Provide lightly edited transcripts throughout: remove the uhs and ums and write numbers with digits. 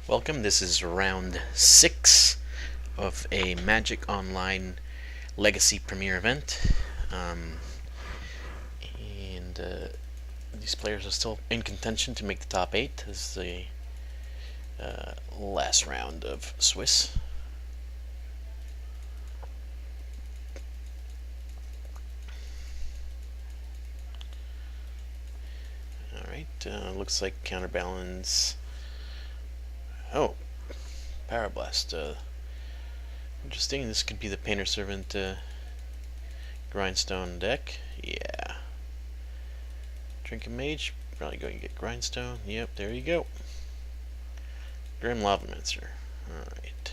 Welcome, this is round 6 of a Magic Online Legacy Premier event. And these players are still in contention to make the top 8 as the last round of Swiss. Alright, looks like Counterbalance. Oh, Parablast. Interesting, this could be the Painter Servant Grindstone deck. Yeah. Drinking Mage, probably going to get Grindstone. Yep, there you go. Grim Lavamancer. Alright.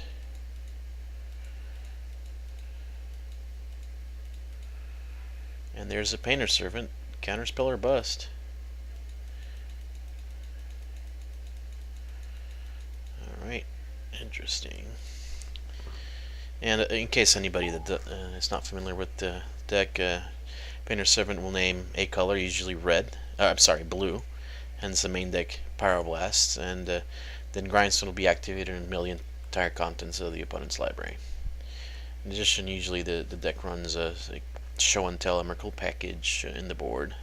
And there's a Painter Servant. Counterspell or bust. Alright. Interesting. And in case anybody that is not familiar with the deck, Painter Servant will name a color, usually red. I'm sorry, blue. Hence the main deck Pyroblast, and then Grindstone will be activated and mill the entire contents of the opponent's library. In addition, usually the deck runs a Show and Tell Emrakul package in the board,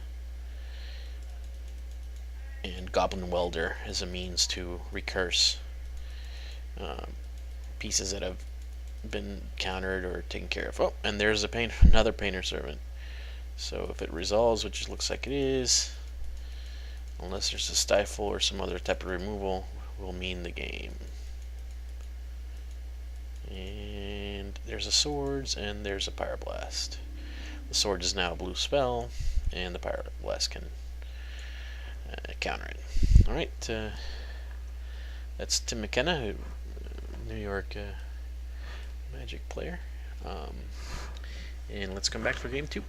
and Goblin Welder as a means to recurse pieces that have been countered or taken care of. Oh, and there's another Painter Servant. So if it resolves, which it looks like it is, unless there's a stifle or some other type of removal, will mean the game. And there's a swords, and there's a Pyroblast. The sword is now a blue spell, and the Pyroblast can counter it. Alright, that's Tim McKenna, New York Magic player. And let's come back for game 2.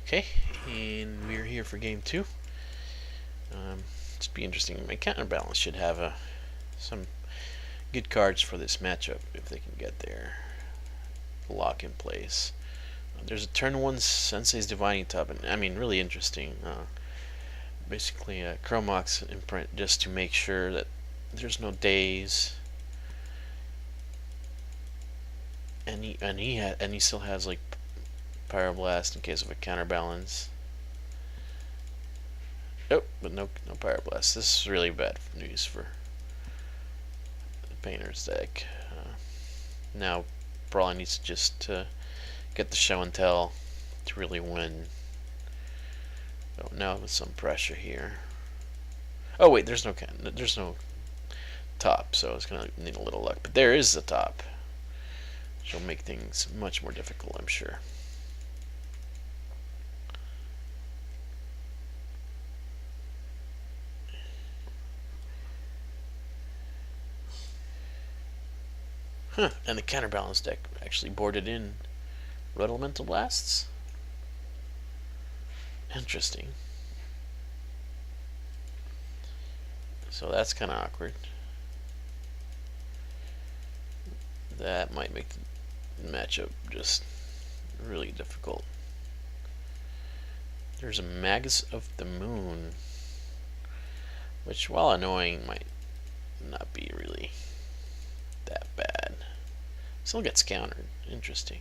Okay, and we're here for game 2. It's be interesting. My Counterbalance should have some good cards for this matchup if they can get their lock in place. There's a turn 1 Sensei's Divining Top, and I mean, really interesting. Basically, a Chromox imprint just to make sure that there's no days. And he still has like Pyroblast in case of a Counterbalance. Oh, but no Pyroblast. This is really bad news for the Painter's deck. Now, probably needs to just get the Show and Tell to really win. Oh, now with some pressure here. Oh wait, there's no top, so it's gonna need a little luck. But there is the top, which will make things much more difficult, I'm sure. Huh, and the Counterbalance deck actually boarded in Red Elemental Blasts? Interesting. So that's kind of awkward. That might make the matchup just really difficult. There's a Magus of the Moon, which, while annoying, might not be really that bad. Still gets countered. Interesting.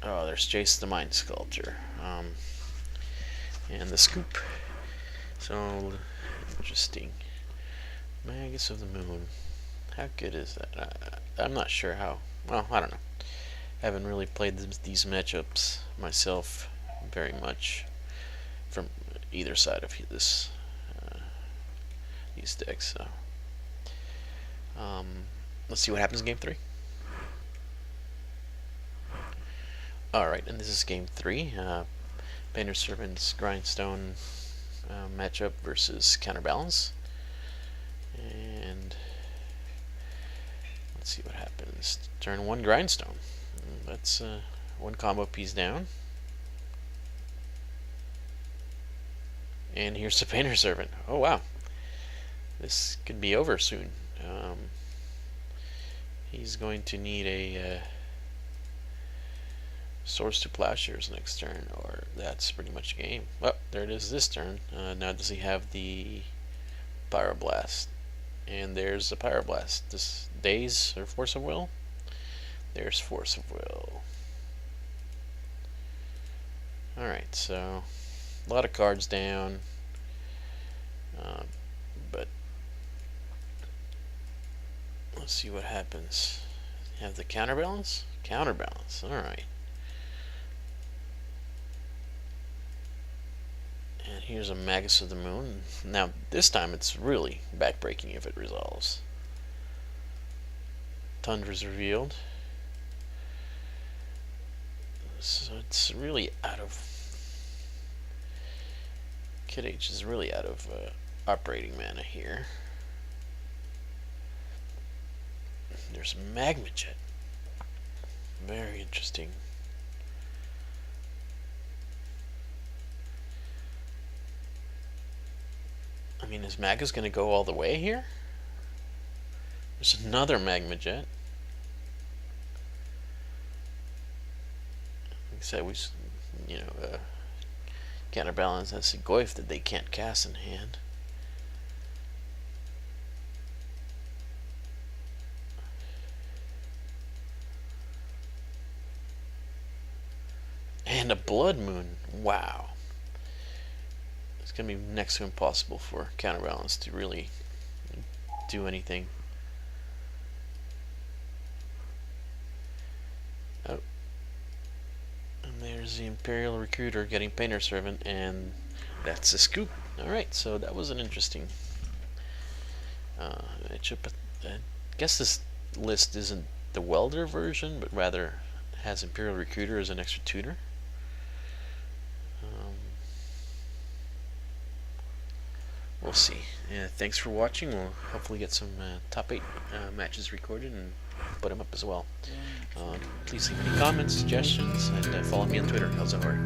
Oh, there's Jace the Mind Sculptor. And the Scoop. So, interesting. Magus of the Moon. How good is that? I'm not sure how. Well, I don't know. I haven't really played these matchups myself very much from either side of these decks. So, let's see what happens in game 3. Alright, and this is game 3. Painter Servant's Grindstone matchup versus Counterbalance. And let's see what happens. Turn 1 Grindstone. That's one combo piece down. And here's the Painter Servant. Oh wow. This could be over soon. He's going to need a Swords to Plowshares next turn, or that's pretty much game. Well, there it is this turn. Now does he have the Pyroblast? And there's the Pyroblast. This Daze or Force of Will? There's Force of Will. Alright, so a lot of cards down. But let's see what happens. Have the Counterbalance? Counterbalance, alright. And here's a Magus of the Moon. Now, this time it's really backbreaking if it resolves. Tundra's revealed. So it's really out of... Kid H is really out of operating mana here. There's Magma Jet. Very interesting. I mean, is Magus going to go all the way here? There's another Magma Jet. Like I said, Counterbalance has a Goyf that they can't cast in hand. And a Blood Moon. Wow. It's going to be next to impossible for Counterbalance to really do anything. Oh. And there's the Imperial Recruiter getting Painter Servant, and that's a scoop. Alright, so that was an interesting... I guess this list isn't the Welder version, but rather has Imperial Recruiter as an extra tutor. We'll see. Thanks for watching. We'll hopefully get some top 8 matches recorded and put them up as well. Please leave any comments, suggestions, and follow me on Twitter. How's that work?